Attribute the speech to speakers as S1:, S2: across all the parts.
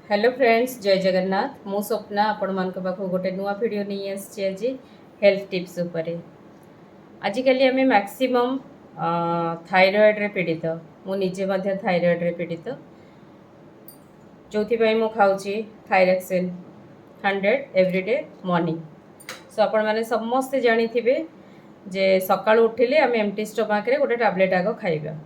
S1: Hello friends जय जगन्नाथ मु स्वप्ना आपण मान पाख गोटे नुआ वीडियो नहीं आसी आज हेल्थ टिप्स उपरे आजिकल आम मैक्सिमम थायराइड रे पीड़ित मु निजे मध्य थायराइड रे पीड़ित जो मु खाऊची थायरक्सिन 100 एवरीडे मॉर्निंग सो आपण मैंने समस्ते जानी थे जे सकाळु उठिले आम एम्प्टी स्टमक रे गोटे टैबलेट आग खाइबा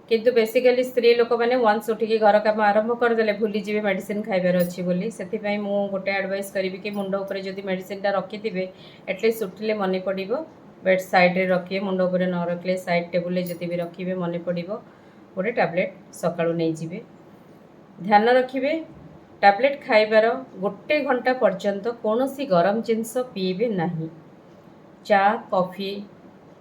S1: किंतु बेसिकली स्त्री लोक मैंने वन्स उठिकी घर काम आरंभ करदे भूली जी मेडिसिन खाइबार अच्छी बोली से गोटे एडवाइस करी कि मुंड उपर जदि मेडिसिनटा रखिथे एटलिस्ट उठिले मन पड़ो बेड साइड रे रखिए मुंड उपर न रखिले साइड टेबुल जदि भी रखिए मन पड़ो गोटे टैबलेट सकाळु नहीं जिवे ध्यान रखिए टैबलेट खाइबार गोटे घंटा पर्यंत कौन सी गरम जिनस पीबे नहीं चा कॉफी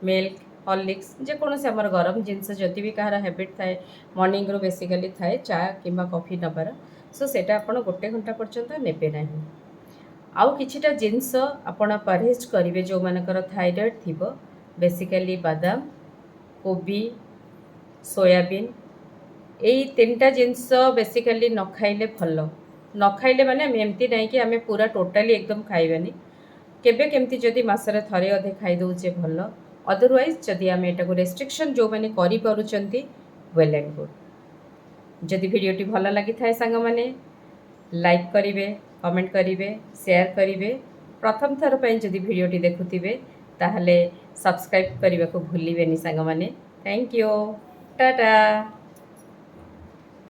S1: मिल्क हॉर्लिक्स जेकोसी आम गरम जिनस जदि भी कहार हैबिट थाए मॉर्निंग रू बेसिकली थाए चा कि कॉफी नबार सो सेटा आपण गोटे घंटा पर्यंत नेबे नहीं आउ किछिटा जिनस आपण परहेज करेंगे जो मानकर थायराइड थी बेसिकली बादाम कोबी सोयाबीन यही तीनटा जिनस बेसिकली न खाइले भल न खाइले माने एमती नहीं कि आम पूरा टोटाली एकदम खाइबानी केबे केमती जदि मसरे थरे अधे खाई दउचे भल अदरवाइज जदि आम एटा को रेस्ट्रिक्शन जो मैंने करि पारुचंती वेल एंड गुड जदि वीडियोटी भल लगी थाए सांग माने लाइक करिवे कमेंट करिवे शेयर करिवे प्रथम थर पई जदि वीडियोटी देखुथिबे ताहले सब्सक्राइब करने को भूलिबेनी सांग माने थैंक यू टाटा।